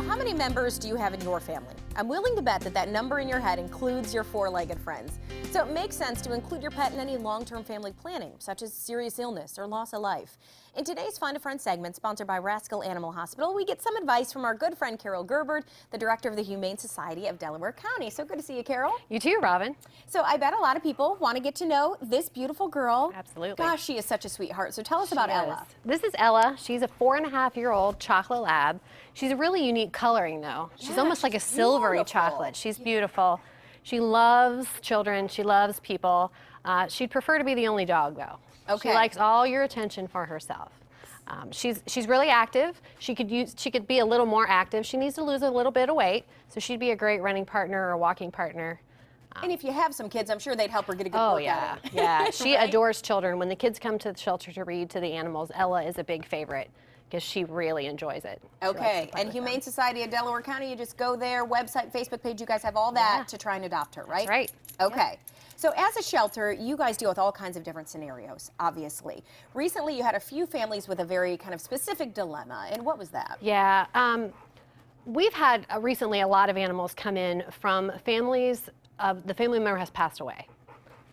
how many members do you have in your family? I'm willing to bet that that number in your head includes your four-legged friends. So it makes sense to include your pet in any long-term family planning, such as serious illness or loss of life. In today's Find a Friend segment, sponsored by Rascal Animal Hospital, we get some advice from our good friend Carol Gerbert, the director of the Humane Society of Delaware County. So good to see you, Carol. You too, Robin. So I bet a lot of people want to get to know this beautiful girl. Absolutely. Gosh, she is such a sweetheart. So tell us about Ella. This is Ella. She's a 4.5-year-old chocolate lab. She's a really unique coloring, though. She's almost like a silvery beautiful. chocolate. She's beautiful. She loves children. She loves people. She'd prefer to be the only dog, though. Okay. She likes all your attention for herself. She's really active. She could be a little more active. She needs to lose a little bit of weight, so she'd be a great running partner or walking partner. And if you have some kids, I'm sure they'd help her get a good Oh, workout in. yeah. She Right? adores children. When the kids come to the shelter to read to the animals, Ella is a big favorite because she really enjoys it. She likes to Okay, play and with Humane them. Society of Delaware County, you just go there, website, Facebook page, you guys have all that Yeah. to try and adopt her, right? That's right. Okay. So as a shelter, you guys deal with all kinds of different scenarios, obviously. Recently, you had a few families with a very kind of specific dilemma, and what was that? Yeah. We've had recently a lot of animals come in from families. The family member has passed away.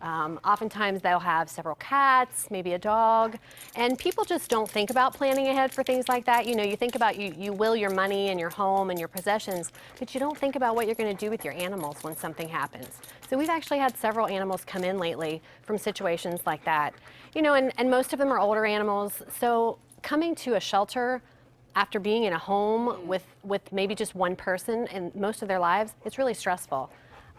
Oftentimes they'll have several cats, maybe a dog, and people just don't think about planning ahead for things like that. You know, you think about you will your money and your home and your possessions, but you don't think about what you're going to do with your animals when something happens. So we've actually had several animals come in lately from situations like that. You know, and most of them are older animals, so coming to a shelter after being in a home with maybe just one person and most of their lives, it's really stressful.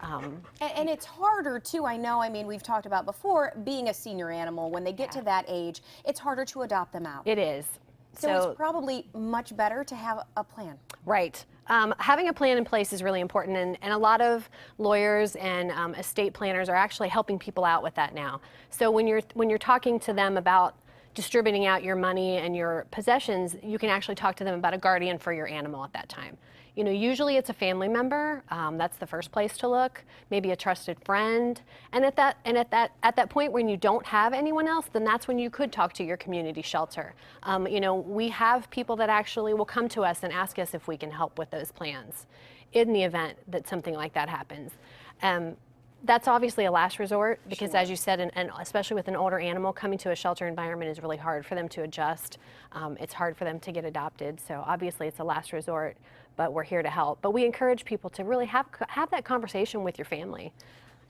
And it's harder too, I know, I mean, we've talked about before, being a senior animal, when they get to that age, it's harder to adopt them out. It is. So it's probably much better to have a plan. Right. Having a plan in place is really important, and a lot of lawyers and estate planners are actually helping people out with that now. So when you're talking to them about distributing out your money and your possessions, you can actually talk to them about a guardian for your animal at that time. You know, usually it's a family member. That's the first place to look. Maybe a trusted friend. And at that point when you don't have anyone else, then that's when you could talk to your community shelter. You know, we have people that actually will come to us and ask us if we can help with those plans in the event that something like that happens. That's obviously a last resort because, Sure. as you said, and especially with an older animal, coming to a shelter environment is really hard for them to adjust. It's hard for them to get adopted, so obviously it's a last resort, but we're here to help. But we encourage people to really have that conversation with your family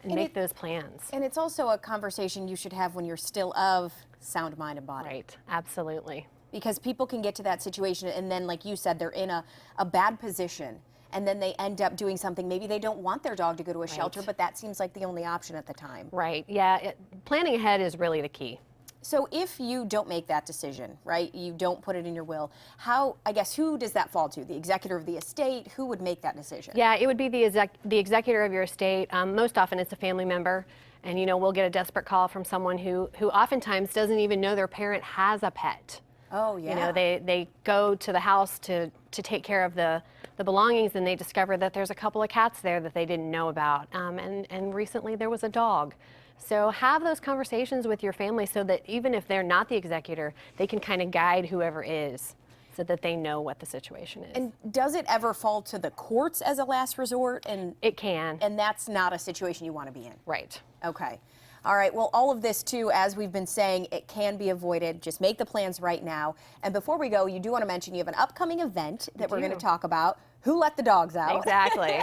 and make those plans. And it's also a conversation you should have when you're still of sound mind and body. Right, absolutely. Because people can get to that situation and then, like you said, they're in a bad position. And then they end up doing something. Maybe they don't want their dog to go to a shelter, but that seems like the only option at the time. Right, yeah. Planning ahead is really the key. So if you don't make that decision, right, you don't put it in your will, I guess, who does that fall to? The executor of the estate? Who would make that decision? Yeah, it would be the executor of your estate. Most often it's a family member. And, you know, we'll get a desperate call from someone who oftentimes doesn't even know their parent has a pet. Oh, yeah. You know, they go to the house to take care of the belongings, and they discover that there's a couple of cats there that they didn't know about. And recently there was a dog. So have those conversations with your family so that even if they're not the executor, they can kind of guide whoever is so that they know what the situation is. And does it ever fall to the courts as a last resort? And it can. And that's not a situation you want to be in? Right. Okay. All right, well, all of this, too, as we've been saying, it can be avoided. Just make the plans right now. And before we go, you do want to mention you have an upcoming event that we're going to talk about. Who Let the Dogs Out? Exactly.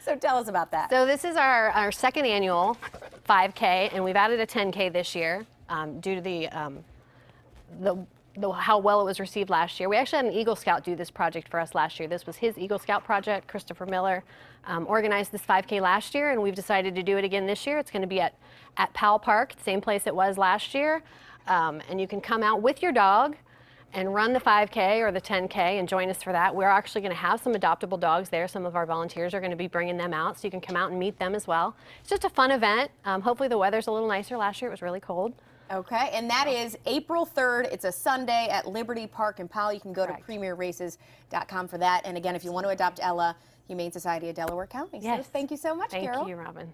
So tell us about that. So this is our second annual 5K, and we've added a 10K this year due to the how well it was received last year. We actually had an Eagle Scout do this project for us last year. This was his Eagle Scout project. Christopher Miller organized this 5K last year, and we've decided to do it again this year. It's going to be at Powell Park, same place it was last year. And you can come out with your dog and run the 5K or the 10K and join us for that. We're actually going to have some adoptable dogs there. Some of our volunteers are going to be bringing them out, so you can come out and meet them as well. It's just a fun event. Hopefully the weather's a little nicer. Last year it was really cold. Okay, and that is April 3rd. It's a Sunday at Liberty Park in Powell. You can go to premierraces.com for that. And again, if you want to adopt Ella, Humane Society of Delaware County. Yes. So thank you so much, Carol. Thank you, Robin.